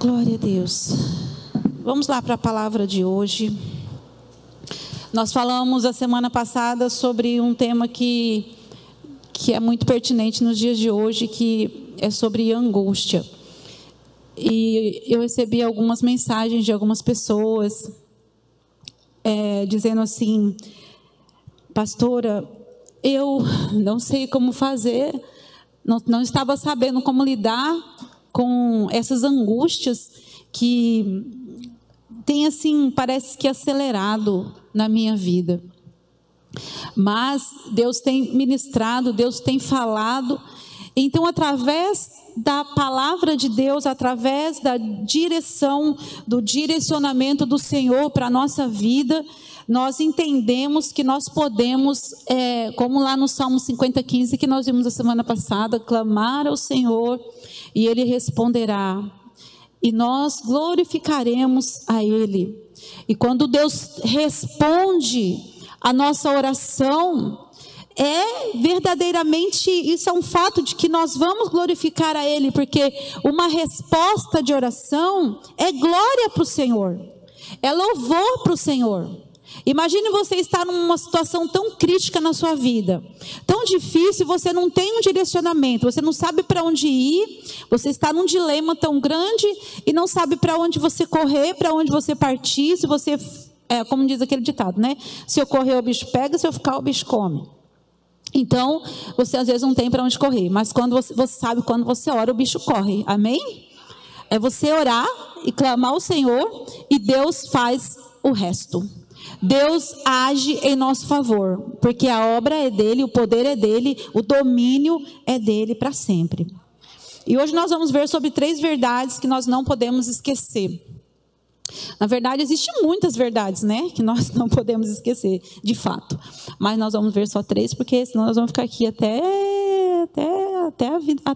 Glória a Deus. Vamos lá para a palavra de hoje. Nós falamos a semana passada sobre um tema que é muito pertinente nos dias de hoje, que é sobre angústia. E eu recebi algumas mensagens de algumas pessoas dizendo assim: pastora, eu não sei como fazer, não estava sabendo como lidar com essas angústias que tem assim, parece que acelerado na minha vida. Mas Deus tem ministrado, Deus tem falado. Então, através da palavra de Deus, através da direção, do direcionamento do Senhor para a nossa vida, nós entendemos que nós podemos, como lá no Salmo 50:15, que nós vimos a semana passada, clamar ao Senhor e Ele responderá. E nós glorificaremos a Ele. E quando Deus responde a nossa oração, verdadeiramente, isso é um fato de que nós vamos glorificar a Ele, porque uma resposta de oração é glória para o Senhor, é louvor para o Senhor. Imagine você estar numa situação tão crítica na sua vida, tão difícil, você não tem um direcionamento, você não sabe para onde ir, você está num dilema tão grande e não sabe para onde você correr, para onde você partir. Se você, como diz aquele ditado, né? Se eu correr o bicho pega, se eu ficar o bicho come. Então, você às vezes não tem para onde correr, mas quando você sabe, quando você ora, o bicho corre, amém? É você orar e clamar ao Senhor e Deus faz o resto. Deus age em nosso favor, porque a obra é dele, o poder é dele, o domínio é dele para sempre. E hoje nós vamos ver sobre 3 verdades que nós não podemos esquecer. Na verdade, existem muitas verdades, né, que nós não podemos esquecer, de fato. Mas nós vamos ver só 3, porque senão nós vamos ficar aqui até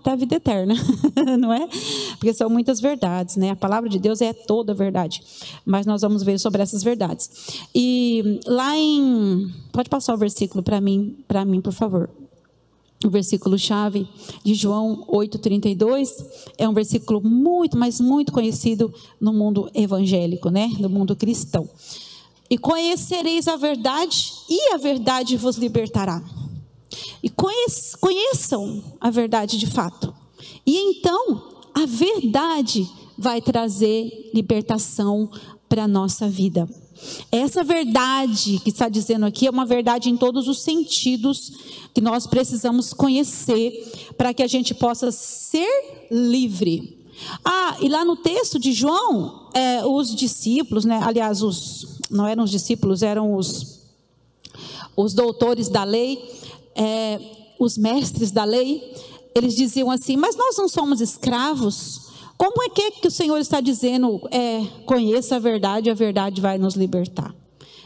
a vida eterna, não é? Porque são muitas verdades, né? A palavra de Deus é toda verdade. Mas nós vamos ver sobre essas verdades. E lá pode passar o versículo para mim, por favor. O versículo-chave de João 8:32 é um versículo muito, mas muito conhecido no mundo evangélico, né? No mundo cristão. E conhecereis a verdade, e a verdade vos libertará. E conheçam a verdade de fato. E então, a verdade vai trazer libertação para a nossa vida. Essa verdade que está dizendo aqui é uma verdade em todos os sentidos que nós precisamos conhecer para que a gente possa ser livre. E lá no texto de João, os discípulos, né? Aliás, não eram os discípulos, eram os doutores da lei, os mestres da lei. Eles diziam assim: mas nós não somos escravos? Como é que o Senhor está dizendo, conheça a verdade vai nos libertar?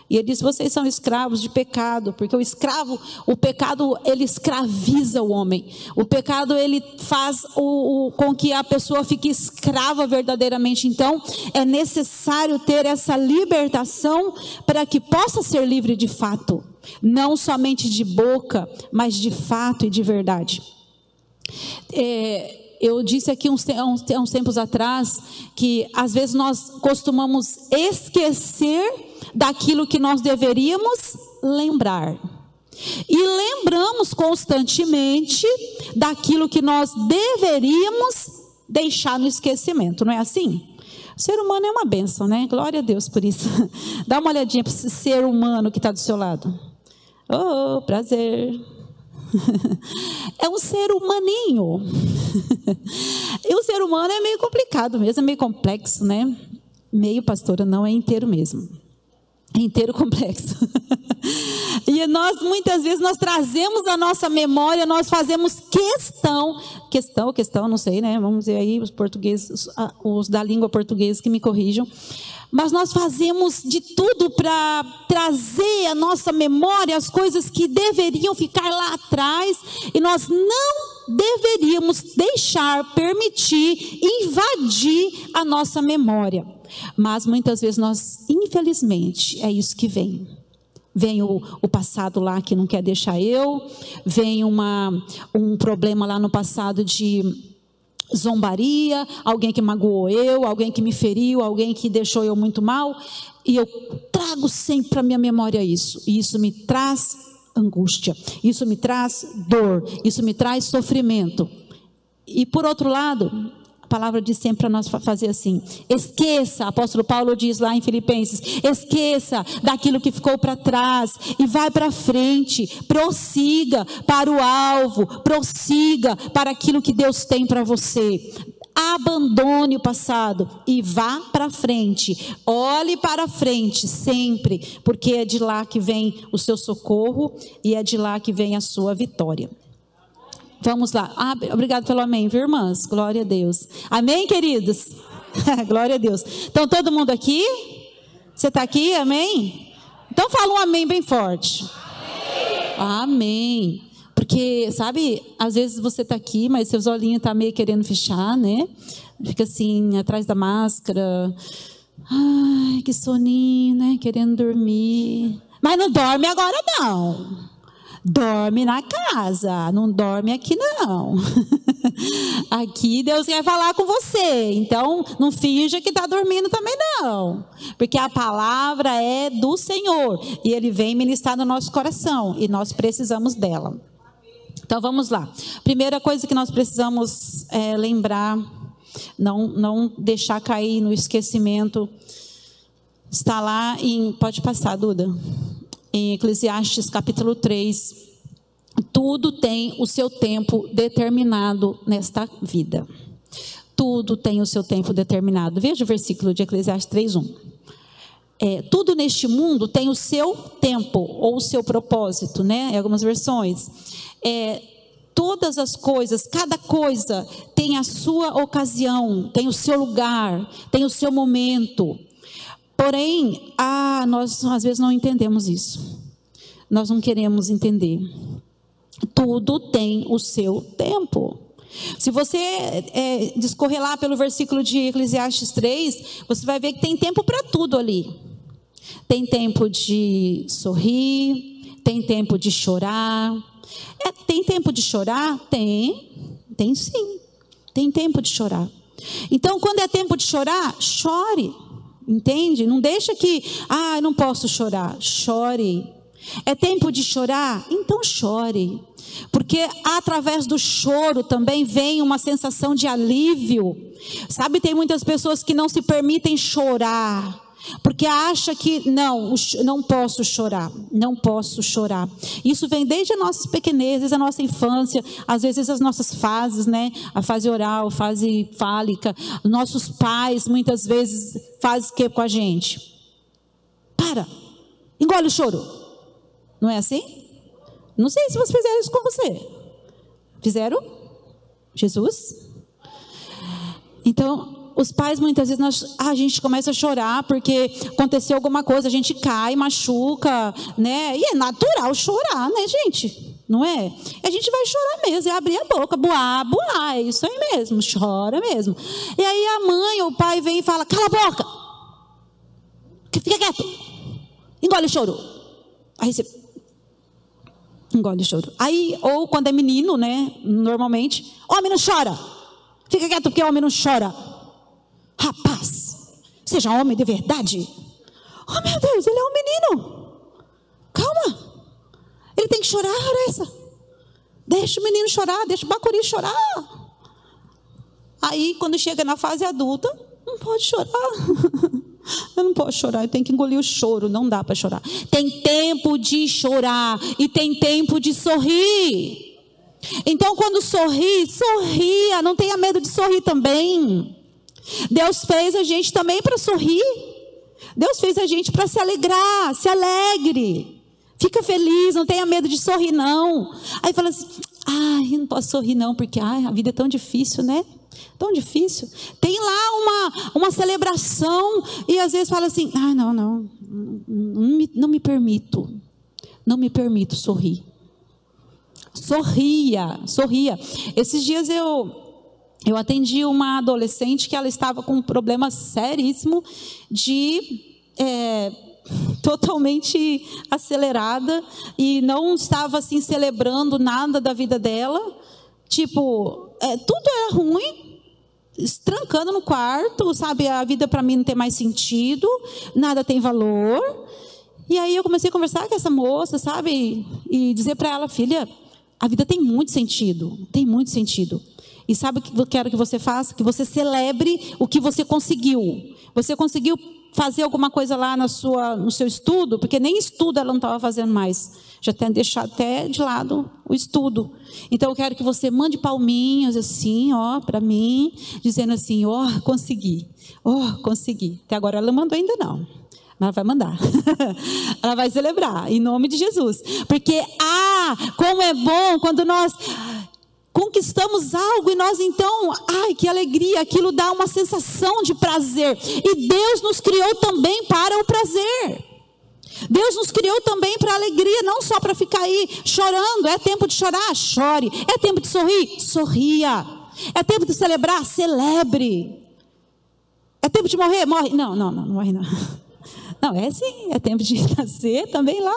E ele diz: vocês são escravos de pecado, porque o pecado, ele escraviza o homem. O pecado, ele faz com que a pessoa fique escrava verdadeiramente. Então, é necessário ter essa libertação para que possa ser livre de fato. Não somente de boca, mas de fato e de verdade. Eu disse aqui uns tempos atrás que às vezes nós costumamos esquecer daquilo que nós deveríamos lembrar. E lembramos constantemente daquilo que nós deveríamos deixar no esquecimento, não é assim? O ser humano é uma bênção, né? Glória a Deus por isso. Dá uma olhadinha para esse ser humano que está do seu lado. Oh, prazer. É um ser humaninho. E o ser humano é meio complicado mesmo, é meio complexo, né? Meio, pastora, não é inteiro mesmo. É inteiro complexo. E nós, muitas vezes, nós trazemos a nossa memória, nós fazemos questão, não sei, né? Vamos ver aí os portugueses, os da língua portuguesa que me corrijam. Mas nós fazemos de tudo para trazer à nossa memória as coisas que deveriam ficar lá atrás, e nós não deveríamos permitir invadir a nossa memória. Mas muitas vezes nós, infelizmente, é isso que vem. Vem o passado lá que não quer deixar vem um problema lá no passado de zombaria, alguém que magoou eu, alguém que me feriu, alguém que deixou eu muito mal, e eu trago sempre para minha memória isso, e isso me traz angústia, isso me traz dor, isso me traz sofrimento. E por outro lado, a palavra diz sempre para nós fazer assim: esqueça, apóstolo Paulo diz lá em Filipenses, esqueça daquilo que ficou para trás e vai para frente, prossiga para o alvo, prossiga para aquilo que Deus tem para você. Abandone o passado e vá para frente, olhe para frente sempre, porque é de lá que vem o seu socorro e é de lá que vem a sua vitória. Vamos lá. Obrigado pelo amém, viu, irmãs? Glória a Deus. Amém, queridos? Glória a Deus. Então, todo mundo aqui? Você está aqui? Amém? Então, fala um amém bem forte. Amém. Porque, sabe, às vezes você está aqui, mas seus olhinhos estão meio querendo fechar, né? Fica assim, atrás da máscara. Ai, que soninho, né? Querendo dormir. Mas não dorme agora, não. Dorme na casa, não dorme aqui não. Aqui Deus quer falar com você, então não finja que está dormindo também não, porque a palavra é do Senhor e Ele vem ministrar no nosso coração e nós precisamos dela. Então vamos lá. Primeira coisa que nós precisamos lembrar, não deixar cair no esquecimento, está lá em, pode passar, Duda, em Eclesiastes capítulo 3, tudo tem o seu tempo determinado nesta vida. Tudo tem o seu tempo determinado. Veja o versículo de Eclesiastes 3:1. Tudo neste mundo tem o seu tempo, ou o seu propósito, né? Em algumas versões. Todas as coisas, cada coisa tem a sua ocasião, tem o seu lugar, tem o seu momento. Porém, nós às vezes não entendemos isso. Nós não queremos entender. Tudo tem o seu tempo. Se você discorrer lá pelo versículo de Eclesiastes 3, você vai ver que tem tempo para tudo ali. Tem tempo de sorrir, tem tempo de chorar. Tem tempo de chorar? Tem sim. Tem tempo de chorar. Então, quando é tempo de chorar, chore. Entende? Não deixa que, eu não posso chorar. Chore. É tempo de chorar? Então chore. Porque através do choro também vem uma sensação de alívio. Sabe, tem muitas pessoas que não se permitem chorar, porque acha que não posso chorar, não posso chorar. Isso vem desde as nossas pequenezes, a nossa infância, às vezes as nossas fases, né? A fase oral, a fase fálica. Nossos pais muitas vezes fazem o que com a gente? Engole o choro. Não é assim? Não sei se vocês fizeram isso com você. Fizeram? Jesus? Então, os pais muitas vezes a gente começa a chorar porque aconteceu alguma coisa, a gente cai, machuca, né? E é natural chorar, né, gente? Não é? A gente vai chorar mesmo, é abrir a boca, boar, é isso aí mesmo, chora mesmo. E aí a mãe ou o pai vem e fala: cala a boca, fica quieto, engole o choro. Aí você engole o choro. Aí, ou quando é menino, né? Normalmente, homem não chora. Fica quieto porque homem não chora. Rapaz, seja homem de verdade. Oh meu Deus, ele é um menino. Calma. Ele tem que chorar, essa. Deixa o menino chorar, deixa o bacuri chorar. Aí, quando chega na fase adulta, não pode chorar. Eu não posso chorar, eu tenho que engolir o choro, não dá para chorar. Tem tempo de chorar e tem tempo de sorrir. Então, quando sorria, não tenha medo de sorrir também. Deus fez a gente também para sorrir. Deus fez a gente para se alegrar, se alegre. Fica feliz, não tenha medo de sorrir não. Aí fala assim: eu não posso sorrir não, porque a vida é tão difícil, né? Tão difícil. Tem lá uma celebração e às vezes fala assim: não me permito sorrir. Sorria. Esses dias eu atendi uma adolescente que ela estava com um problema seríssimo de totalmente acelerada e não estava assim celebrando nada da vida dela. Tipo, tudo era ruim. trancando no quarto, sabe? A vida para mim não tem mais sentido, nada tem valor. E aí eu comecei a conversar com essa moça, sabe? E dizer para ela: filha, a vida tem muito sentido, tem muito sentido. E sabe o que eu quero que você faça? Que você celebre o que você conseguiu. Você conseguiu fazer alguma coisa lá no seu estudo? Porque nem estudo ela não estava fazendo mais. Já tem deixado até de lado o estudo. Então eu quero que você mande palminhas assim, ó, para mim, dizendo assim: ó, consegui. Ó, consegui. Até agora ela não mandou ainda não. Ela vai mandar. Ela vai celebrar, em nome de Jesus. Porque, como é bom quando nós conquistamos algo e nós então, que alegria, aquilo dá uma sensação de prazer. E Deus nos criou também para o prazer. Deus nos criou também para a alegria, não só para ficar aí chorando. É tempo de chorar? Chore. É tempo de sorrir? Sorria. É tempo de celebrar? Celebre. É tempo de morrer? Morre. Não morre não. Não, é sim, é tempo de nascer também lá.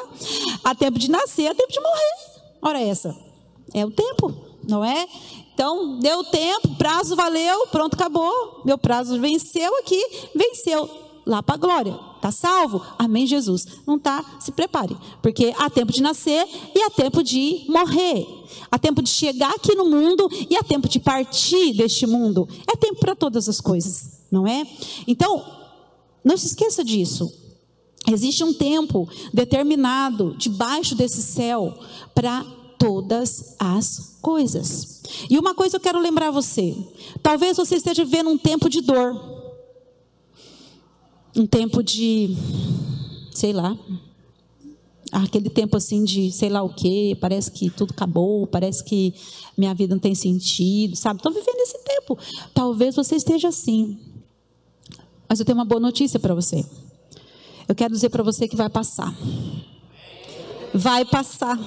Há tempo de nascer, é tempo de morrer. Ora essa, é o tempo, não é? Então, deu tempo, prazo valeu, pronto, acabou. Meu prazo venceu aqui, venceu. Lá para a glória, está salvo? Amém, Jesus. Não está? Se prepare, porque há tempo de nascer e há tempo de morrer. Há tempo de chegar aqui no mundo e há tempo de partir deste mundo. É tempo para todas as coisas, não é? Então, não se esqueça disso. Existe um tempo determinado debaixo desse céu para todas as coisas. E uma coisa eu quero lembrar você. Talvez você esteja vivendo um tempo de dor. Um tempo de, sei lá, aquele tempo assim de sei lá o quê, parece que tudo acabou, parece que minha vida não tem sentido, sabe? Estou vivendo esse tempo. Talvez você esteja assim. Mas eu tenho uma boa notícia para você. Eu quero dizer para você que vai passar. Vai passar.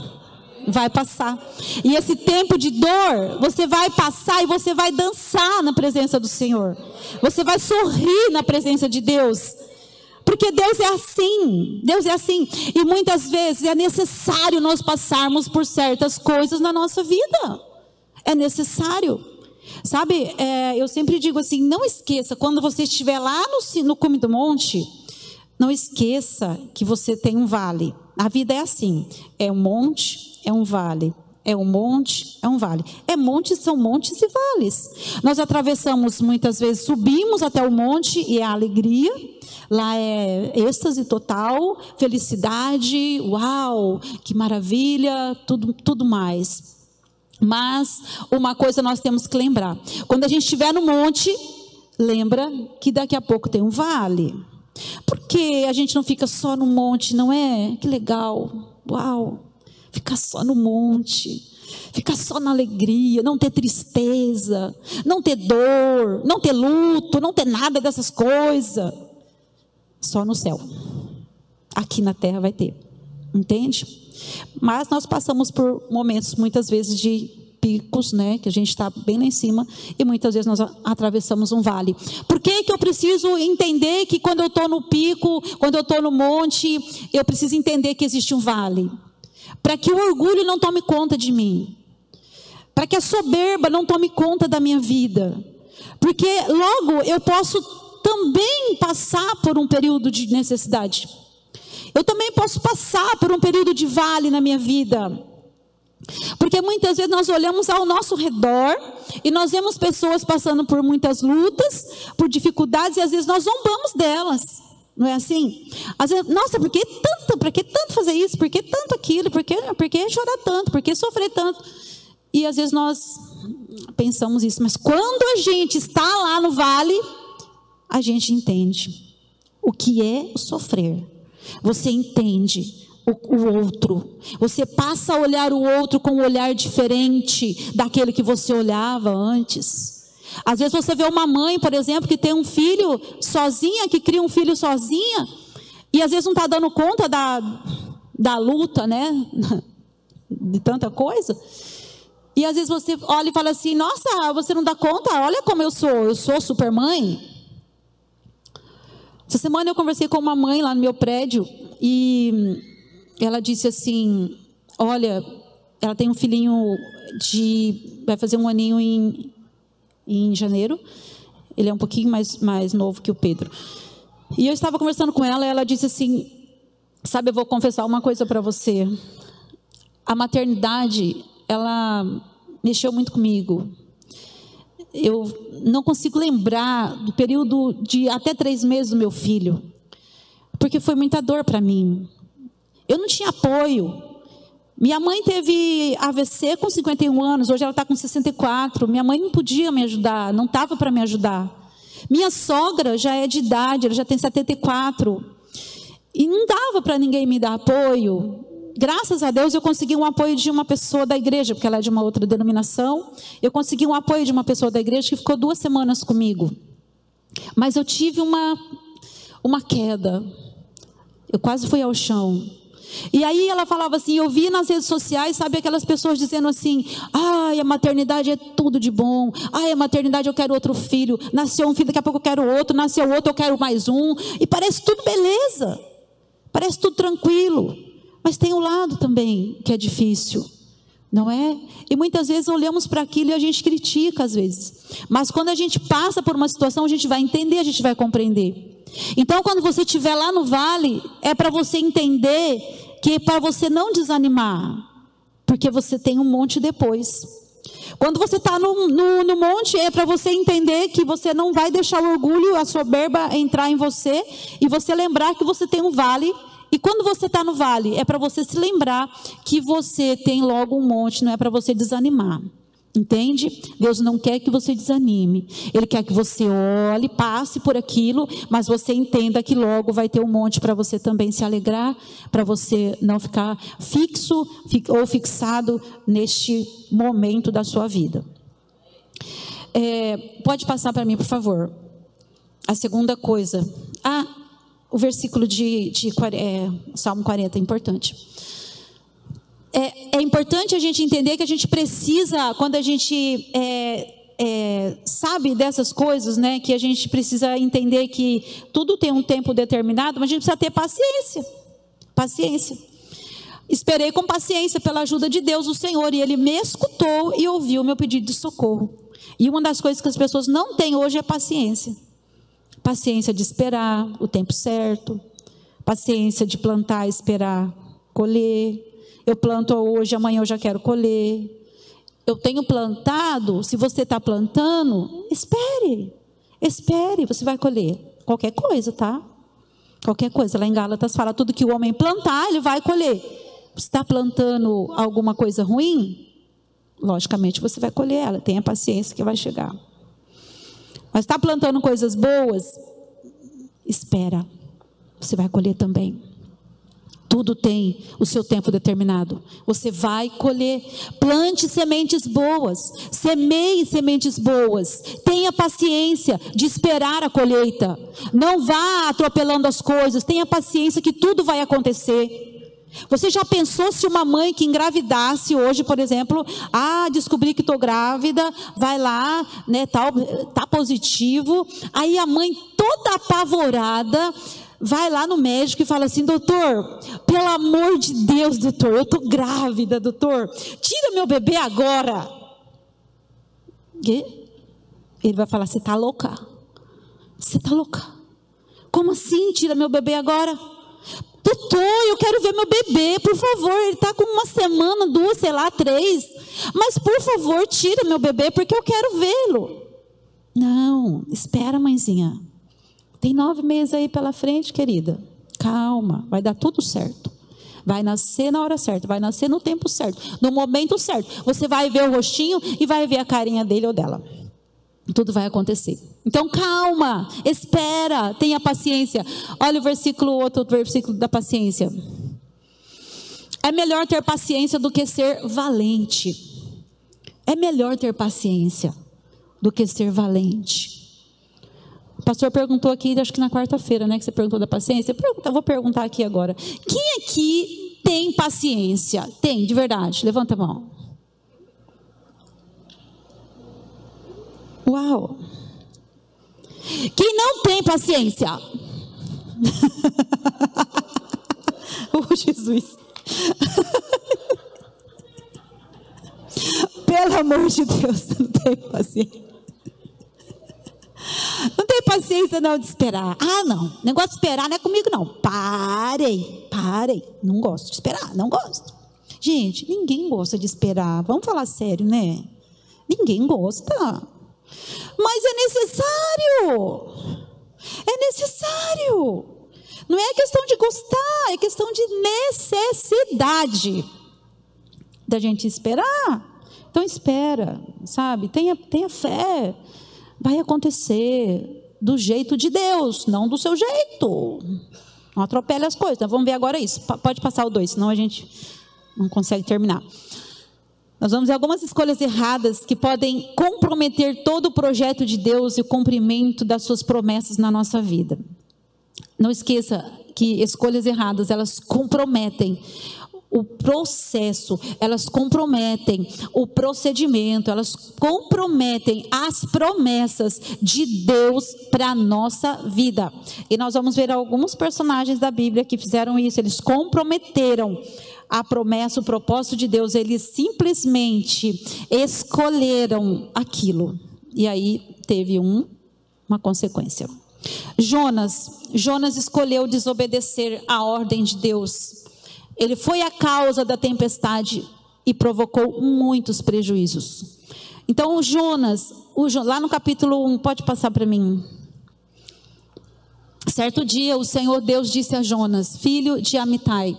Vai passar. E esse tempo de dor, você vai passar e você vai dançar na presença do Senhor. Você vai sorrir na presença de Deus. Porque Deus é assim. Deus é assim. E muitas vezes é necessário nós passarmos por certas coisas na nossa vida. É necessário. Sabe, eu sempre digo assim, não esqueça, quando você estiver lá no cume do monte, não esqueça que você tem um vale. A vida é assim, é um monte, é um vale. É um monte, é um vale. Montes são montes e vales. Nós atravessamos muitas vezes, subimos até o monte e é a alegria. Lá é êxtase total, felicidade, uau, que maravilha, tudo mais. Mas uma coisa nós temos que lembrar. Quando a gente estiver no monte, lembra que daqui a pouco tem um vale. Porque a gente não fica só no monte, não é? Que legal, uau. Ficar só no monte, ficar só na alegria, não ter tristeza, não ter dor, não ter luto, não ter nada dessas coisas. Só no céu. Aqui na terra vai ter, entende? Mas nós passamos por momentos muitas vezes de picos, né? Que a gente está bem lá em cima e muitas vezes nós atravessamos um vale. Por que que eu preciso entender que quando eu estou no pico, quando eu estou no monte, eu preciso entender que existe um vale? Para que o orgulho não tome conta de mim. Para que a soberba não tome conta da minha vida. Porque logo eu posso também passar por um período de necessidade. Eu também posso passar por um período de vale na minha vida. Porque muitas vezes nós olhamos ao nosso redor e nós vemos pessoas passando por muitas lutas, por dificuldades, e às vezes nós zombamos delas. Não é assim? Às vezes, nossa, por que tanto fazer isso? Por que tanto aquilo? Por que chorar tanto? Por que sofrer tanto? E às vezes nós pensamos isso. Mas quando a gente está lá no vale, a gente entende o que é o sofrer. Você entende o outro. Você passa a olhar o outro com um olhar diferente daquele que você olhava antes. Às vezes você vê uma mãe, por exemplo, que tem um filho sozinha, que cria um filho sozinha, e às vezes não está dando conta da luta, né? De tanta coisa. E às vezes você olha e fala assim, nossa, você não dá conta? Olha como eu sou super mãe. Essa semana eu conversei com uma mãe lá no meu prédio, e ela disse assim, olha, ela tem um filhinho vai fazer um aninho em janeiro. Ele é um pouquinho mais novo que o Pedro. E eu estava conversando com ela e ela disse assim, sabe, eu vou confessar uma coisa para você. A maternidade, ela mexeu muito comigo. Eu não consigo lembrar do período de até 3 meses do meu filho, porque foi muita dor para mim. Eu não tinha apoio. Minha mãe teve AVC com 51 anos, hoje ela está com 64. Minha mãe não podia me ajudar, não estava para me ajudar. Minha sogra já é de idade, ela já tem 74. E não dava para ninguém me dar apoio. Graças a Deus eu consegui um apoio de uma pessoa da igreja, porque ela é de uma outra denominação. Eu consegui um apoio de uma pessoa da igreja que ficou 2 semanas comigo. Mas eu tive uma queda. Eu quase fui ao chão. E aí ela falava assim, eu vi nas redes sociais, sabe, aquelas pessoas dizendo assim, ai, a maternidade é tudo de bom, ai, a maternidade eu quero outro filho, nasceu um filho, daqui a pouco eu quero outro, nasceu outro, eu quero mais um, e parece tudo beleza, parece tudo tranquilo, mas tem um lado também que é difícil, não é? E muitas vezes olhamos para aquilo e a gente critica às vezes, mas quando a gente passa por uma situação, a gente vai entender, a gente vai compreender. Então, quando você estiver lá no vale, é para você entender que é para você não desanimar, porque você tem um monte depois. Quando você está no monte, é para você entender que você não vai deixar o orgulho, a soberba entrar em você, e você lembrar que você tem um vale. E quando você está no vale, é para você se lembrar que você tem logo um monte, não é para você desanimar. Entende? Deus não quer que você desanime. Ele quer que você olhe, passe por aquilo, mas você entenda que logo vai ter um monte para você também se alegrar, para você não ficar fixo ou fixado neste momento da sua vida. Pode passar para mim, por favor. A segunda coisa. O versículo de Salmo 40 é importante. É importante a gente entender que a gente precisa, quando a gente sabe dessas coisas, né, que a gente precisa entender que tudo tem um tempo determinado, mas a gente precisa ter paciência. Paciência. Esperei com paciência pela ajuda de Deus, o Senhor, e Ele me escutou e ouviu o meu pedido de socorro. E uma das coisas que as pessoas não têm hoje é paciência. Paciência de esperar o tempo certo, paciência de plantar, esperar, colher. Eu planto hoje, amanhã eu já quero colher. Eu tenho plantado, se você está plantando, espere, você vai colher. Qualquer coisa, tá? Qualquer coisa. Lá em Gálatas fala, tudo que o homem plantar, ele vai colher. Você está plantando alguma coisa ruim? Logicamente você vai colher ela, tenha paciência que vai chegar. Mas está plantando coisas boas? Espera, você vai colher também. Tudo tem o seu tempo determinado. Você vai colher. Plante sementes boas. Semeie sementes boas. Tenha paciência de esperar a colheita. Não vá atropelando as coisas. Tenha paciência que tudo vai acontecer. Você já pensou se uma mãe que engravidasse hoje, por exemplo, descobri que estou grávida, vai lá, né, tá positivo. Aí a mãe toda apavorada vai lá no médico e fala assim, doutor, pelo amor de Deus, doutor, eu estou grávida, doutor, tira meu bebê agora. E ele vai falar, você está louca? Você está louca? Como assim, tira meu bebê agora? Doutor, eu quero ver meu bebê, por favor, ele está com 1 semana, 2, sei lá, 3, mas por favor, tira meu bebê, porque eu quero vê-lo. Não, espera, mãezinha. Tem 9 meses aí pela frente, querida. Calma, vai dar tudo certo. Vai nascer na hora certa, vai nascer no tempo certo, no momento certo. Você vai ver o rostinho e vai ver a carinha dele ou dela. Tudo vai acontecer. Então calma, espera, tenha paciência. Olha o outro versículo da paciência. É melhor ter paciência do que ser valente. É melhor ter paciência do que ser valente. O pastor perguntou aqui, acho que na quarta-feira, né, que você perguntou da paciência. Eu vou perguntar aqui agora. Quem aqui tem paciência? Tem, de verdade. Levanta a mão. Uau! Quem não tem paciência? Oh, Jesus! Pelo amor de Deus, não tem paciência. paciência não de esperar. Ah, não, negócio de esperar não é comigo não. Parem, não gosto de esperar, não gosto. Gente, ninguém gosta de esperar, vamos falar sério, né? Ninguém gosta, mas é necessário. É necessário. Não é questão de gostar, é questão de necessidade da gente esperar. Então espera, sabe? Tenha fé. Vai acontecer do jeito de Deus, não do seu jeito. Não atropele as coisas. Então, vamos ver agora isso. Pode passar o 2, senão a gente não consegue terminar. Nós vamos ver algumas escolhas erradas que podem comprometer todo o projeto de Deus e o cumprimento das suas promessas na nossa vida. Não esqueça que escolhas erradas, elas comprometem o processo, elas comprometem o procedimento, elas comprometem as promessas de Deus para a nossa vida. E nós vamos ver alguns personagens da Bíblia que fizeram isso, eles comprometeram a promessa, o propósito de Deus, eles simplesmente escolheram aquilo. E aí teve uma consequência. Jonas escolheu desobedecer a ordem de Deus. Ele foi a causa da tempestade e provocou muitos prejuízos. Então Jonas, lá no capítulo 1, pode passar para mim. Certo dia o Senhor Deus disse a Jonas, filho de Amitai: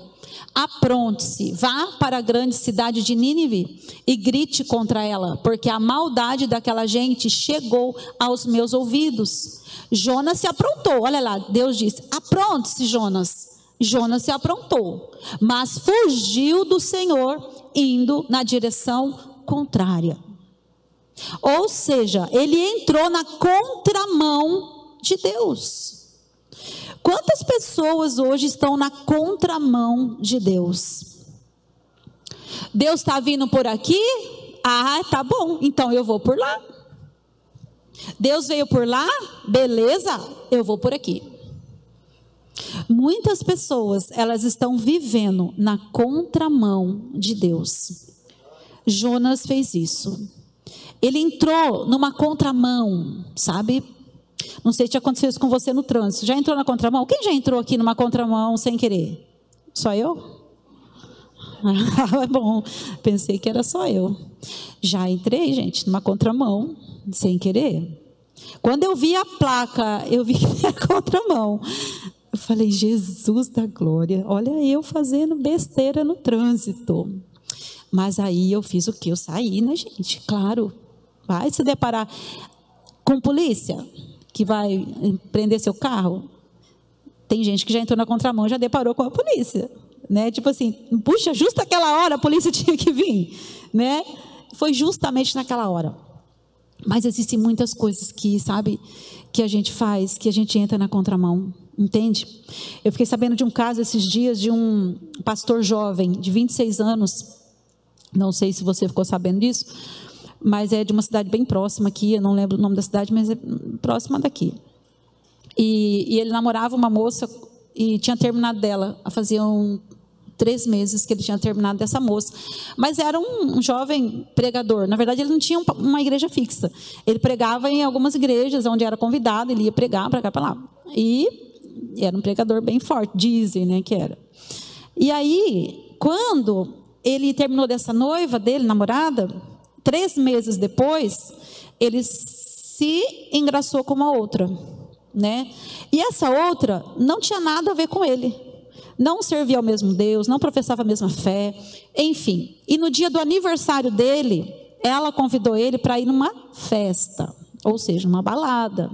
apronte-se, vá para a grande cidade de Nínive e grite contra ela, porque a maldade daquela gente chegou aos meus ouvidos. Jonas se aprontou, olha lá, Deus disse: apronte-se, Jonas. Jonas se aprontou, mas fugiu do Senhor, indo na direção contrária. Ou seja, ele entrou na contramão de Deus. Quantas pessoas hoje estão na contramão de Deus? Deus está vindo por aqui? Ah, tá bom, então eu vou por lá. Deus veio por lá? Beleza, eu vou por aqui. Muitas pessoas, elas estão vivendo na contramão de Deus. Jonas fez isso. Ele entrou numa contramão, sabe? Não sei se aconteceu isso com você no trânsito. Já entrou na contramão? Quem já entrou aqui numa contramão sem querer? Só eu? Ah, bom, pensei que era só eu. Já entrei, gente, numa contramão sem querer. Quando eu vi a placa, eu vi que era contramão. Eu falei, Jesus da glória, olha eu fazendo besteira no trânsito. Mas aí eu fiz o quê? Eu saí, né, gente? Claro, vai se deparar com polícia que vai prender seu carro. Tem gente que já entrou na contramão e já deparou com a polícia, né? Tipo assim, puxa, justo aquela hora a polícia tinha que vir, né? Foi justamente naquela hora. Mas existem muitas coisas que, sabe, que a gente faz, que a gente entra na contramão, entende? Eu fiquei sabendo de um caso esses dias de um pastor jovem de 26 anos, não sei se você ficou sabendo disso, mas é de uma cidade bem próxima aqui, eu não lembro o nome da cidade, mas é próxima daqui. E ele namorava uma moça e tinha terminado dela, faziam 3 meses que ele tinha terminado dessa moça, mas era um jovem pregador. Na verdade ele não tinha uma igreja fixa, ele pregava em algumas igrejas onde era convidado, ele ia pregar para cá para lá, e era um pregador bem forte, dizem, né, que era. E aí, quando ele terminou dessa noiva dele, namorada, 3 meses depois, ele se engraçou com uma outra, né? E essa outra não tinha nada a ver com ele, não servia ao mesmo Deus, não professava a mesma fé, enfim. E no dia do aniversário dele, ela convidou ele para ir numa festa, ou seja, uma balada.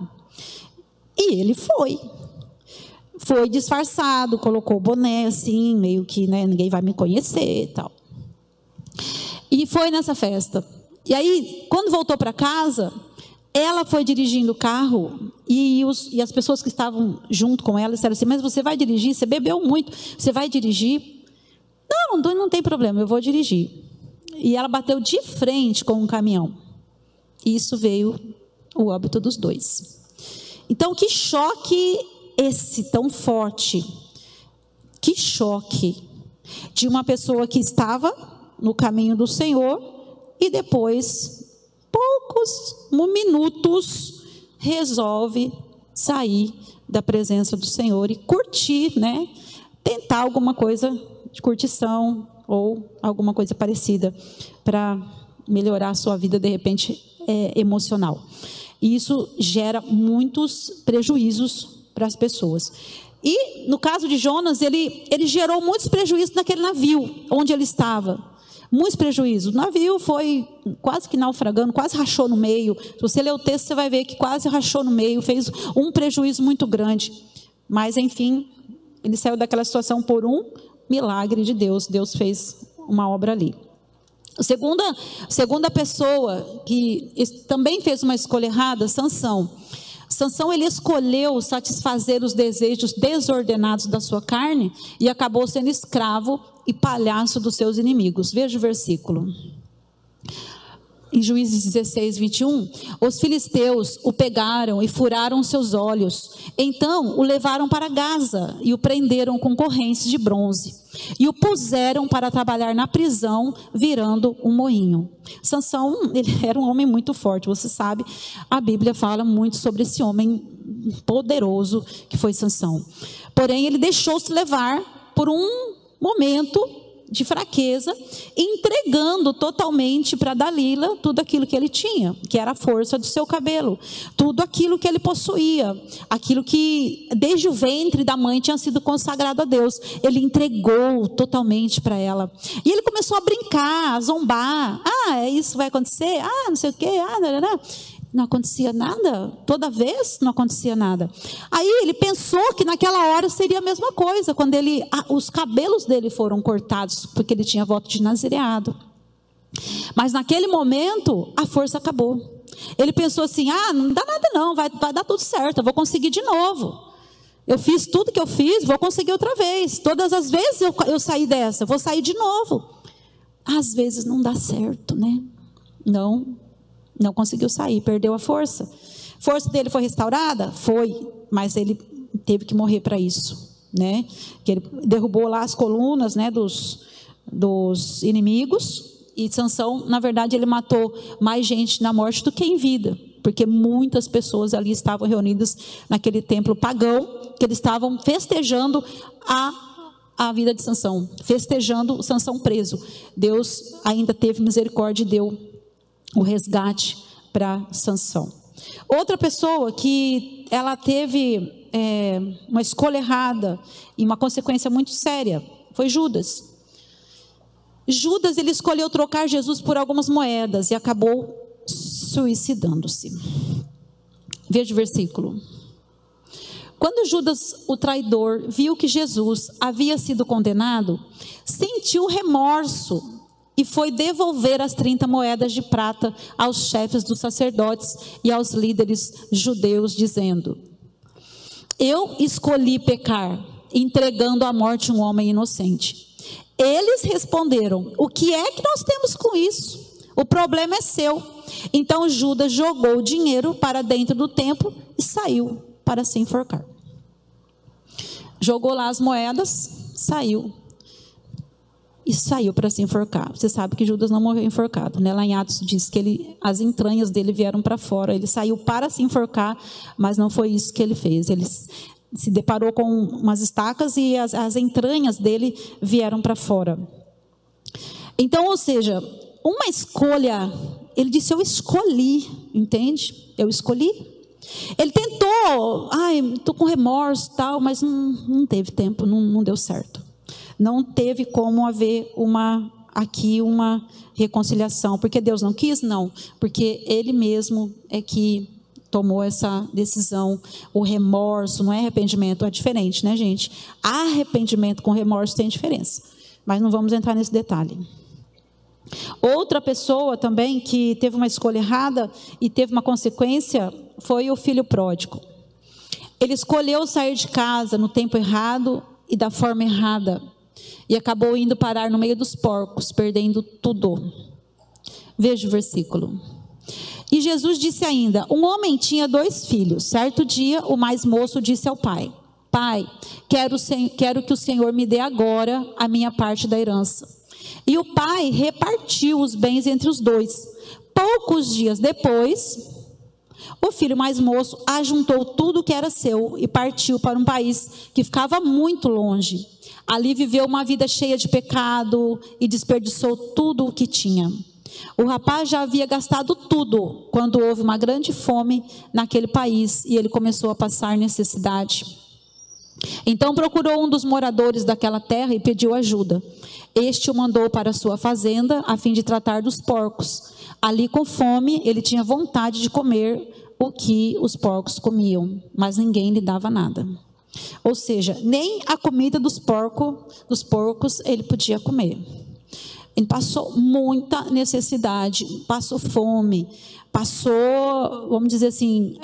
E ele foi disfarçado, colocou o boné assim, meio que, né, ninguém vai me conhecer e tal. E foi nessa festa. E aí, quando voltou para casa, ela foi dirigindo o carro e as pessoas que estavam junto com ela disseram assim, mas você vai dirigir? Você bebeu muito, você vai dirigir? Não tem problema, eu vou dirigir. E ela bateu de frente com um caminhão. E isso veio o óbito dos 2. Então, que choque esse tão forte, que choque de uma pessoa que estava no caminho do Senhor e depois, poucos minutos, resolve sair da presença do Senhor e curtir, né? Tentar alguma coisa de curtição ou alguma coisa parecida para melhorar a sua vida, de repente, emocional. E isso gera muitos prejuízos para as pessoas. E no caso de Jonas, ele gerou muitos prejuízos naquele navio onde ele estava. Muitos prejuízos. O navio foi quase que naufragando, quase rachou no meio. Se você ler o texto, você vai ver que quase rachou no meio, fez um prejuízo muito grande. Mas, enfim, ele saiu daquela situação por um milagre de Deus. Deus fez uma obra ali. A segunda pessoa que também fez uma escolha errada, Sansão. Sansão, ele escolheu satisfazer os desejos desordenados da sua carne e acabou sendo escravo e palhaço dos seus inimigos. Veja o versículo. Em Juízes 16, 21, os filisteus o pegaram e furaram seus olhos. Então o levaram para Gaza e o prenderam com correntes de bronze. E o puseram para trabalhar na prisão, virando um moinho. Sansão, ele era um homem muito forte, você sabe. A Bíblia fala muito sobre esse homem poderoso que foi Sansão. Porém, ele deixou-se levar por um momento de fraqueza, entregando totalmente para Dalila tudo aquilo que ele tinha, que era a força do seu cabelo, tudo aquilo que ele possuía, aquilo que desde o ventre da mãe tinha sido consagrado a Deus, ele entregou totalmente para ela. E ele começou a brincar, a zombar. Isso vai acontecer? Não sei o quê, Não acontecia nada, toda vez não acontecia nada. Aí ele pensou que naquela hora seria a mesma coisa, quando os cabelos dele foram cortados, porque ele tinha voto de nazireado. Mas naquele momento, a força acabou. Ele pensou assim, não dá nada não, vai dar tudo certo, eu vou conseguir de novo. Eu fiz tudo que eu fiz, vou conseguir outra vez. Todas as vezes eu saí dessa, vou sair de novo. Às vezes não dá certo, né? Não conseguiu sair, perdeu a força. A força dele foi restaurada? Foi, mas ele teve que morrer para isso, né? Que ele derrubou lá as colunas, né, dos inimigos. E Sansão, na verdade, ele matou mais gente na morte do que em vida, porque muitas pessoas ali estavam reunidas naquele templo pagão, que eles estavam festejando a vida de Sansão, festejando Sansão preso. Deus ainda teve misericórdia e deu o resgate para Sansão. Outra pessoa que ela teve uma escolha errada e uma consequência muito séria foi Judas. Judas, ele escolheu trocar Jesus por algumas moedas e acabou suicidando-se. Veja o versículo. Quando Judas, o traidor, viu que Jesus havia sido condenado, sentiu remorso e foi devolver as 30 moedas de prata aos chefes dos sacerdotes e aos líderes judeus, dizendo: eu escolhi pecar, entregando à morte um homem inocente. Eles responderam: o que é que nós temos com isso? O problema é seu. Então Judas jogou o dinheiro para dentro do templo e saiu para se enforcar. Jogou lá as moedas, saiu para se enforcar. Você sabe que Judas não morreu enforcado, né? Lá em Atos diz que as entranhas dele vieram para fora. Ele saiu para se enforcar, mas não foi isso que ele fez. Ele se deparou com umas estacas e as entranhas dele vieram para fora. Então, ou seja, uma escolha, ele disse: eu escolhi, entende? Eu escolhi. Ele tentou, estou com remorso e tal, mas não teve tempo, não deu certo. Não teve como haver uma reconciliação. Porque Deus não quis? Não. Porque Ele mesmo é que tomou essa decisão. O remorso, não é arrependimento, é diferente, né, gente? Arrependimento com remorso tem diferença. Mas não vamos entrar nesse detalhe. Outra pessoa também que teve uma escolha errada e teve uma consequência foi o filho pródigo. Ele escolheu sair de casa no tempo errado e da forma errada, e acabou indo parar no meio dos porcos, perdendo tudo. Veja o versículo. E Jesus disse ainda: um homem tinha 2 filhos. Certo dia, o mais moço disse ao pai: pai, quero que o Senhor me dê agora a minha parte da herança. E o pai repartiu os bens entre os 2. Poucos dias depois, O filho mais moço ajuntou tudo que era seu e partiu para um país que ficava muito longe. Ali viveu uma vida cheia de pecado e desperdiçou tudo o que tinha. O rapaz já havia gastado tudo quando houve uma grande fome naquele país e ele começou a passar necessidade. Então procurou um dos moradores daquela terra e pediu ajuda. Este o mandou para a sua fazenda a fim de tratar dos porcos. Ali, com fome, ele tinha vontade de comer o que os porcos comiam, mas ninguém lhe dava nada. Ou seja, nem a comida dos porcos ele podia comer. Ele passou muita necessidade, passou fome, passou, vamos dizer assim,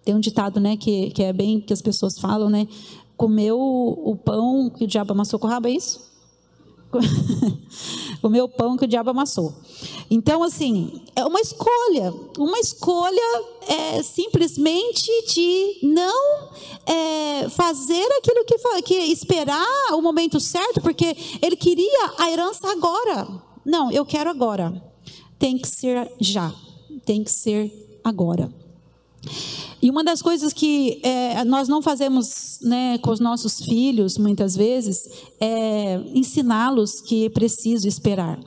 tem um ditado, né, que é bem que as pessoas falam, né, comeu o pão que o diabo amassou com o rabo, é isso? Comeu o pão que o diabo amassou. Então, assim, é uma escolha simplesmente de não fazer aquilo que esperar o momento certo, porque ele queria a herança agora. Não, eu quero agora. Tem que ser já, tem que ser agora. E uma das coisas que nós não fazemos, né, com os nossos filhos, muitas vezes, é ensiná-los que é preciso esperar.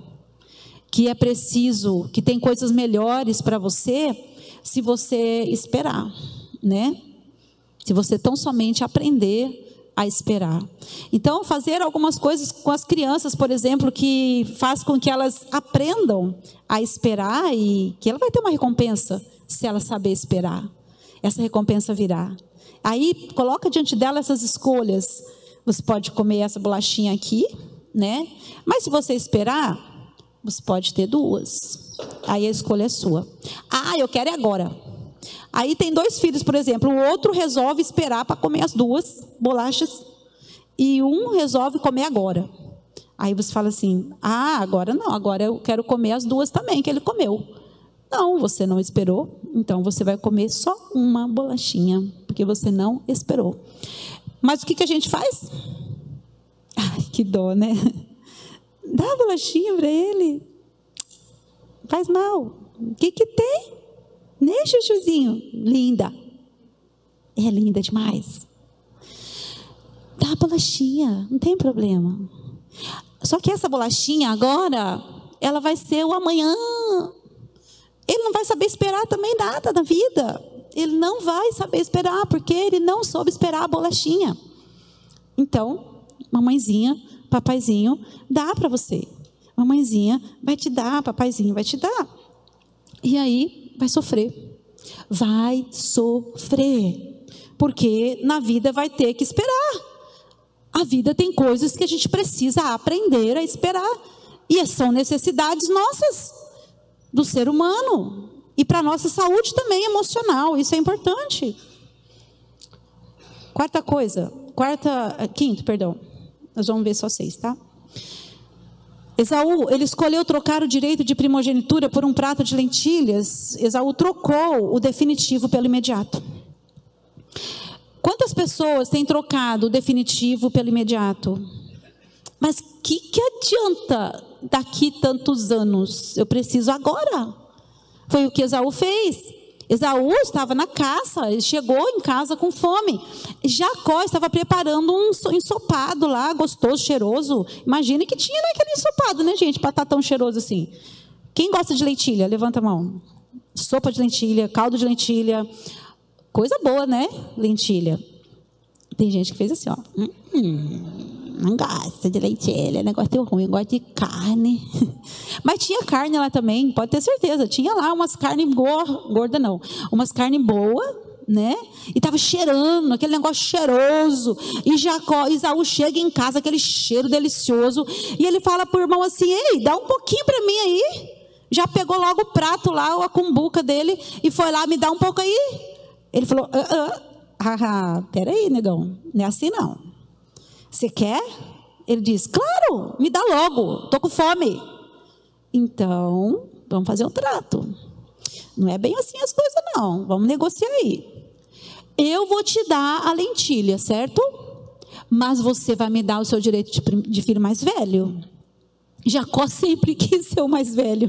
Que é preciso, que tem coisas melhores para você, se você esperar, né? Se você tão somente aprender a esperar. Então, fazer algumas coisas com as crianças, por exemplo, que faz com que elas aprendam a esperar e que ela vai ter uma recompensa se ela saber esperar. Essa recompensa virá. Aí, coloca diante dela essas escolhas. Você pode comer essa bolachinha aqui, né? Mas se você esperar, você pode ter duas. Aí a escolha é sua. Ah, eu quero é agora. Aí tem dois filhos, por exemplo. O outro resolve esperar para comer as duas bolachas. E um resolve comer agora. Aí você fala assim, agora não. Agora eu quero comer as duas também que ele comeu. Não, você não esperou, então você vai comer só uma bolachinha, porque você não esperou. Mas o que a gente faz? Ai, que dó, né? Dá a bolachinha para ele. Faz mal. O que tem? Né, chuchuzinho? Linda. É linda demais. Dá a bolachinha, não tem problema. Só que essa bolachinha agora, ela vai ser o amanhã. Ele não vai saber esperar também nada na vida. Ele não vai saber esperar, porque ele não soube esperar a bolachinha. Então, mamãezinha, papaizinho, dá para você. Mamãezinha vai te dar, papaizinho vai te dar. E aí, vai sofrer. Vai sofrer. Porque na vida vai ter que esperar. A vida tem coisas que a gente precisa aprender a esperar. E são necessidades nossas, do ser humano, e para a nossa saúde também emocional, isso é importante. Quinto, nós vamos ver só 6, tá? Esaú, ele escolheu trocar o direito de primogenitura por um prato de lentilhas. Esaú trocou o definitivo pelo imediato. Quantas pessoas têm trocado o definitivo pelo imediato? Mas que adianta daqui tantos anos? Eu preciso agora. Foi o que Esaú fez. Esaú estava na caça, ele chegou em casa com fome. Jacó estava preparando um ensopado lá, gostoso, cheiroso. Imagine que tinha naquele ensopado, né, gente, para estar tão cheiroso assim. Quem gosta de lentilha? Levanta a mão. Sopa de lentilha, caldo de lentilha. Coisa boa, né? Lentilha. Tem gente que fez assim, ó. Não gosta de lentilha, negócio ruim, gosta de carne. Mas tinha carne lá também, pode ter certeza. Tinha lá umas carnes gorda não, umas carnes boas, né? E estava cheirando, aquele negócio cheiroso. E Esaú chega em casa, aquele cheiro delicioso. E ele fala para o irmão assim, ei, dá um pouquinho para mim aí. Já pegou logo o prato lá, a cumbuca dele, e foi lá, me dá um pouco aí. Ele falou, peraí, negão, não é assim não. Você quer? Ele diz, claro, me dá logo, estou com fome. Então, vamos fazer um trato. Não é bem assim as coisas, não. Vamos negociar aí. Eu vou te dar a lentilha, certo? Mas você vai me dar o seu direito de filho mais velho. Jacó sempre quis ser o mais velho.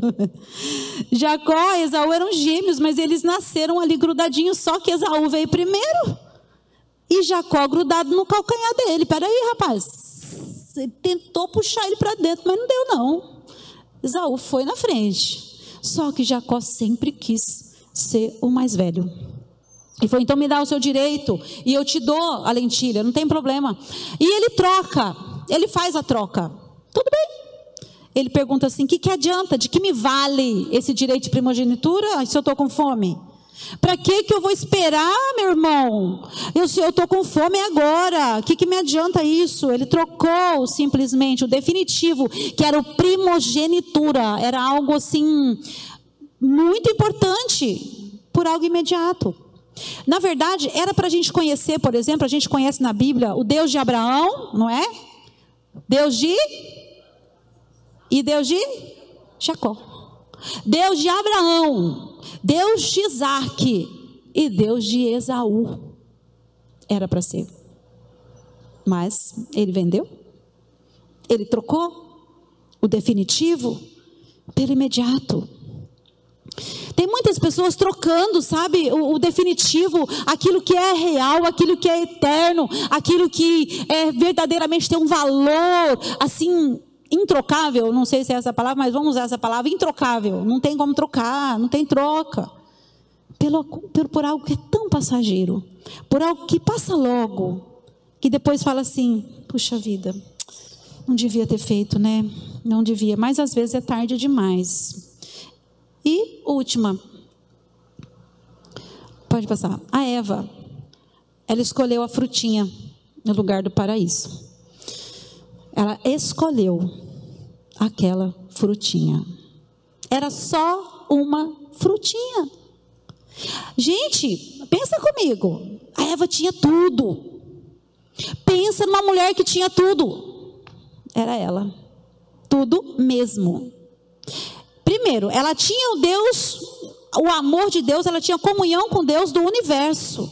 Jacó e Esaú eram gêmeos, mas eles nasceram ali grudadinhos, só que Esaú veio primeiro. E Jacó grudado no calcanhar dele. Peraí, rapaz. Ele tentou puxar ele para dentro, mas não deu não. Esaú foi na frente. Só que Jacó sempre quis ser o mais velho. Ele falou, então me dá o seu direito e eu te dou a lentilha, não tem problema. E ele troca, ele faz a troca. Tudo bem. Ele pergunta assim, o que adianta? De que me vale esse direito de primogenitura se eu estou com fome? Para que eu vou esperar, meu irmão? Eu estou com fome agora. O que me adianta isso? Ele trocou simplesmente o definitivo, que era o primogenitura. Era algo assim, muito importante, por algo imediato. Na verdade, era para a gente conhecer, por exemplo, a gente conhece na Bíblia o Deus de Abraão, não é? Deus de Jacó. Deus de Abraão, Deus de Isaac e Deus de Esaú. Era para ser. Mas ele vendeu. Ele trocou o definitivo pelo imediato. Tem muitas pessoas trocando, sabe, o definitivo, aquilo que é real, aquilo que é eterno, aquilo que verdadeiramente tem um valor, assim, introcável. Não sei se é essa palavra, mas vamos usar essa palavra, introcável. Não tem como trocar, não tem troca. Por algo que é tão passageiro, por algo que passa logo, que depois fala assim, puxa vida, não devia ter feito, né? Não devia, mas às vezes é tarde demais. E última, pode passar, a Eva, ela escolheu a frutinha no lugar do paraíso. Ela escolheu aquela frutinha. Era só uma frutinha. Gente, pensa comigo, a Eva tinha tudo. Pensa numa mulher que tinha tudo. Era ela, tudo mesmo. Primeiro, ela tinha o Deus, o amor de Deus, ela tinha comunhão com Deus do universo.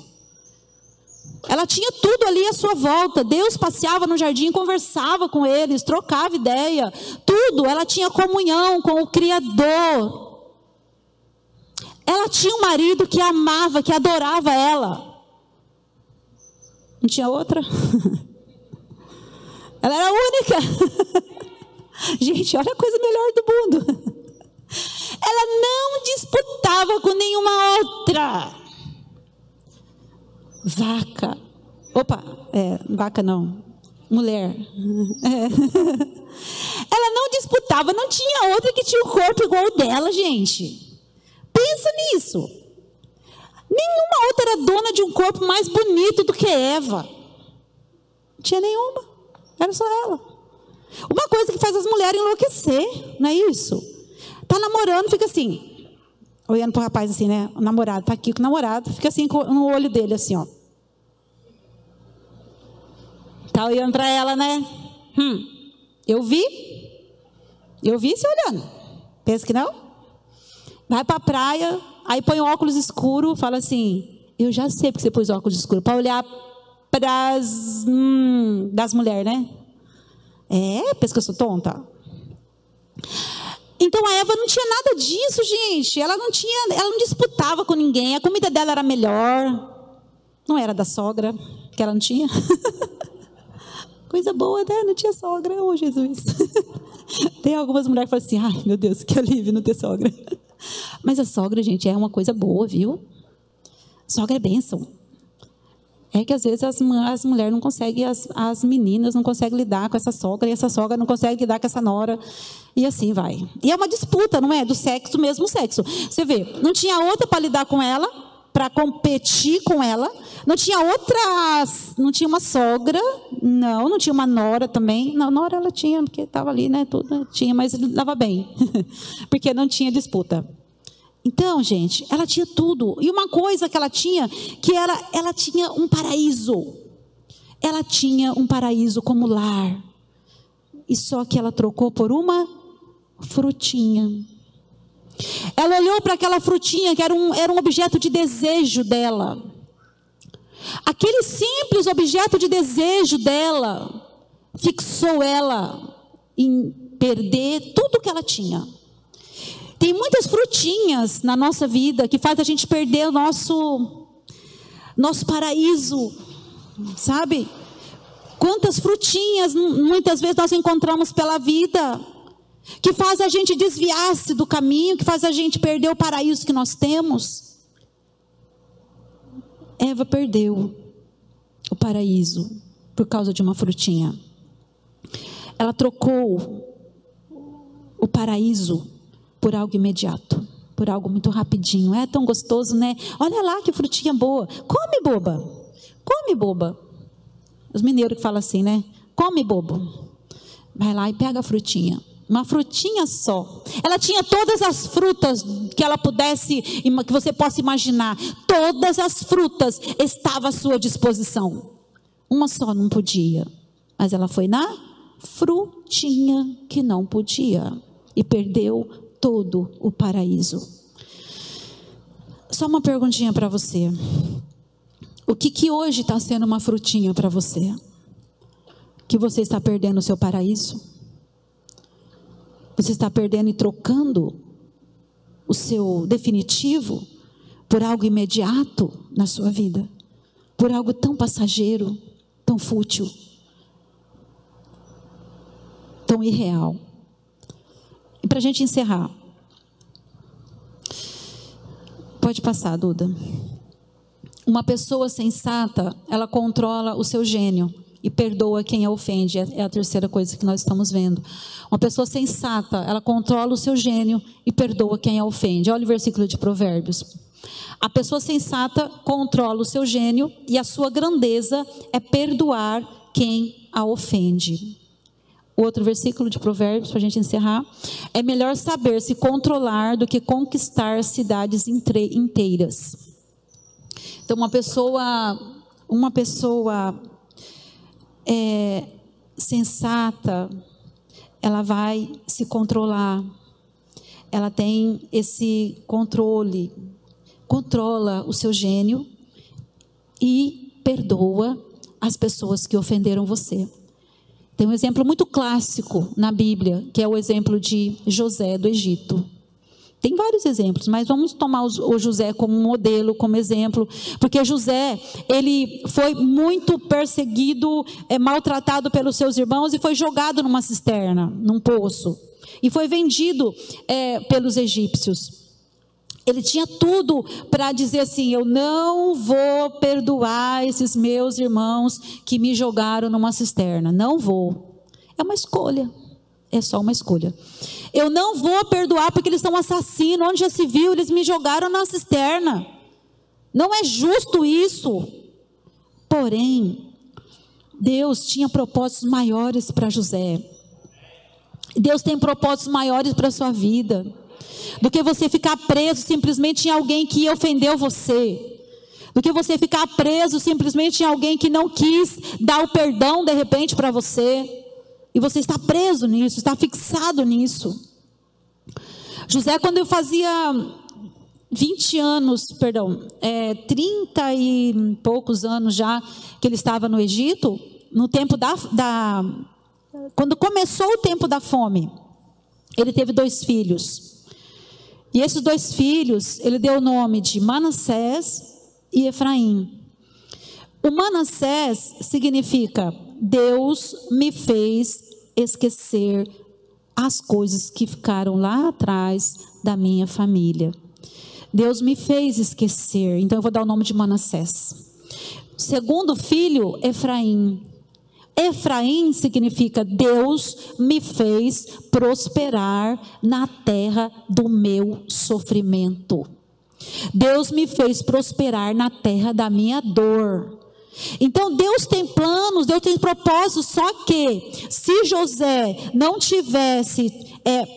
Ela tinha tudo ali à sua volta. Deus passeava no jardim, conversava com eles, trocava ideia, tudo. Ela tinha comunhão com o Criador. Ela tinha um marido que amava, que adorava ela. Não tinha outra? Ela era a única. Gente, olha a coisa melhor do mundo. Ela não disputava com nenhuma outra. Vaca não, mulher. Ela não disputava, não tinha outra que tinha o corpo igual o dela, gente. Pensa nisso. Nenhuma outra era dona de um corpo mais bonito do que Eva. Não tinha nenhuma, era só ela. Uma coisa que faz as mulheres enlouquecer, não é isso? Tá namorando, fica assim, olhando pro rapaz assim, né? O namorado, tá aqui com o namorado, fica assim no olho dele, assim, ó. Tá olhando para ela, né? Eu vi você olhando. Pensa que não? Vai para a praia, aí põe o óculos escuro, fala assim, eu já sei porque você pôs óculos escuro, para olhar para das mulheres, né? Pensa que eu sou tonta? Então a Eva não tinha nada disso, gente. Ela não disputava com ninguém. A comida dela era melhor. Não era da sogra, que ela não tinha. Coisa boa, né? Não tinha sogra. Oh, Jesus. Tem algumas mulheres que falam assim, ai, meu Deus, que alívio não ter sogra. Mas a sogra, gente, é uma coisa boa, viu? Sogra é bênção. É que às vezes as mulheres não conseguem, as meninas não conseguem lidar com essa sogra, e essa sogra não consegue lidar com essa nora, e assim vai. E é uma disputa, não é? Do sexo, mesmo sexo. Você vê, não tinha outra para lidar com ela, para competir com ela, não tinha uma sogra, não tinha uma nora também. Não, nora ela tinha, porque estava ali, né? Tudo tinha, mas dava bem, porque não tinha disputa. Então, gente, ela tinha tudo. E uma coisa que ela tinha, que ela tinha um paraíso. Ela tinha um paraíso como lar. E só que ela trocou por uma frutinha. Ela olhou para aquela frutinha que era um objeto de desejo dela. Aquele simples objeto de desejo dela fixou ela em perder tudo que ela tinha. Tem muitas frutinhas na nossa vida que faz a gente perder o nosso paraíso, sabe? Quantas frutinhas muitas vezes nós encontramos pela vida, que faz a gente desviar-se do caminho, que faz a gente perder o paraíso que nós temos. Eva perdeu o paraíso por causa de uma frutinha. Ela trocou o paraíso por algo imediato, por algo muito rapidinho. É tão gostoso, né? Olha lá que frutinha boa. Come, boba. Come, boba. Os mineiros que falam assim, né? Come, bobo. Vai lá e pega a frutinha. Uma frutinha só. Ela tinha todas as frutas que ela pudesse, que você possa imaginar. Todas as frutas estavam à sua disposição. Uma só não podia. Mas ela foi na frutinha que não podia. E perdeu todo o paraíso. Só uma perguntinha para você. O que hoje está sendo uma frutinha para você? Que você está perdendo o seu paraíso? Você está perdendo e trocando o seu definitivo por algo imediato na sua vida? Por algo tão passageiro, tão fútil, tão irreal. E para a gente encerrar, pode passar, Duda. Uma pessoa sensata, ela controla o seu gênio e perdoa quem a ofende. É a terceira coisa que nós estamos vendo. Uma pessoa sensata, ela controla o seu gênio e perdoa quem a ofende. Olha o versículo de Provérbios. A pessoa sensata controla o seu gênio e a sua grandeza é perdoar quem a ofende. O outro versículo de Provérbios, para a gente encerrar. É melhor saber se controlar do que conquistar cidades inteiras. Então, uma pessoa sensata, ela vai se controlar. Ela tem esse controle, controla o seu gênio e perdoa as pessoas que ofenderam você. Tem um exemplo muito clássico na Bíblia, que é o exemplo de José do Egito. Tem vários exemplos, mas vamos tomar o José como modelo, como exemplo, porque José, ele foi muito perseguido, maltratado pelos seus irmãos e foi jogado numa cisterna, num poço, e foi vendido pelos egípcios. Ele tinha tudo para dizer assim: eu não vou perdoar esses meus irmãos que me jogaram numa cisterna, não vou. É uma escolha. É só uma escolha. Eu não vou perdoar porque eles são assassinos. Onde já se viu? Eles me jogaram na cisterna. Não é justo isso. Porém, Deus tinha propósitos maiores para José. Deus tem propósitos maiores para a sua vida. Do que você ficar preso simplesmente em alguém que ofendeu você. Do que você ficar preso simplesmente em alguém que não quis dar o perdão de repente para você. E você está preso nisso, está fixado nisso. José, quando eu fazia 30 e poucos anos já que ele estava no Egito, no tempo quando começou o tempo da fome, ele teve 2 filhos. E esses 2 filhos, ele deu o nome de Manassés e Efraim. O Manassés significa: Deus me fez esquecer as coisas que ficaram lá atrás da minha família. Deus me fez esquecer. Então eu vou dar o nome de Manassés. Segundo filho, Efraim. Efraim significa: Deus me fez prosperar na terra do meu sofrimento. Deus me fez prosperar na terra da minha dor. Então Deus tem planos, Deus tem propósitos, só que se José não tivesse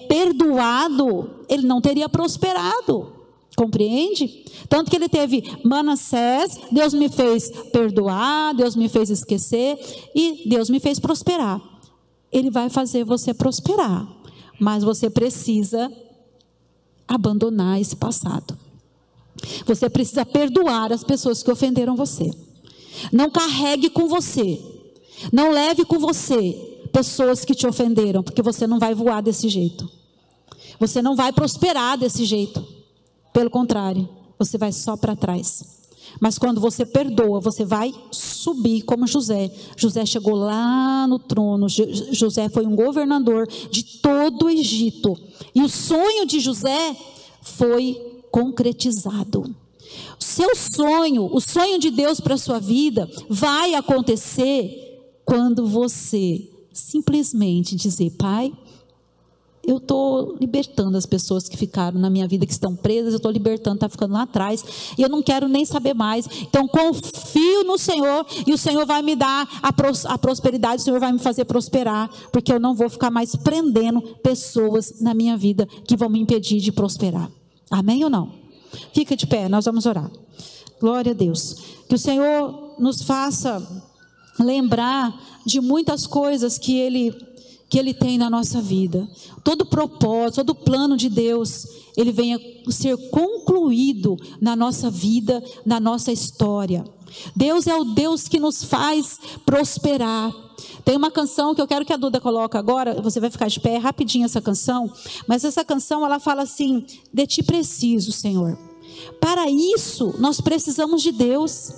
perdoado, ele não teria prosperado, compreende? Tanto que ele teve Manassés, Deus me fez perdoar, Deus me fez esquecer e Deus me fez prosperar. Ele vai fazer você prosperar, mas você precisa abandonar esse passado. Você precisa perdoar as pessoas que ofenderam você. Não carregue com você, não leve com você pessoas que te ofenderam, porque você não vai voar desse jeito. Você não vai prosperar desse jeito. Pelo contrário, você vai só para trás. Mas quando você perdoa, você vai subir como José. José chegou lá no trono. José foi um governador de todo o Egito. E o sonho de José foi concretizado. Seu sonho, o sonho de Deus para a sua vida, vai acontecer quando você simplesmente dizer: Pai, eu estou libertando as pessoas que ficaram na minha vida, que estão presas, eu estou libertando, está ficando lá atrás, e eu não quero nem saber mais. Então confio no Senhor, e o Senhor vai me dar a prosperidade, o Senhor vai me fazer prosperar, porque eu não vou ficar mais prendendo pessoas na minha vida que vão me impedir de prosperar. Amém ou não? Fica de pé, nós vamos orar. Glória a Deus. Que o Senhor nos faça lembrar de muitas coisas que Ele tem na nossa vida. Todo propósito, todo plano de Deus, ele venha ser concluído na nossa vida, na nossa história. Deus é o Deus que nos faz prosperar. Tem uma canção que eu quero que a Duda coloque agora, você vai ficar de pé, rapidinho essa canção, mas essa canção ela fala assim: de ti preciso, Senhor. Para isso, nós precisamos de Deus.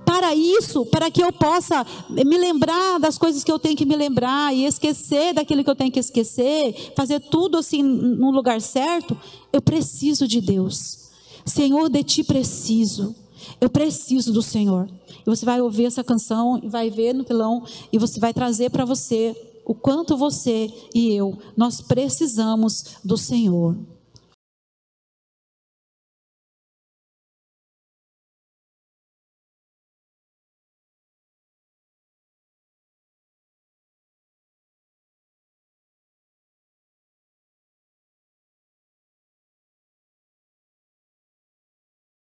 Para isso, para que eu possa me lembrar das coisas que eu tenho que me lembrar e esquecer daquilo que eu tenho que esquecer, fazer tudo assim no lugar certo, eu preciso de Deus. Senhor, de ti preciso. Eu preciso do Senhor. E você vai ouvir essa canção e vai ver no telão e você vai trazer para você o quanto você e eu, nós precisamos do Senhor.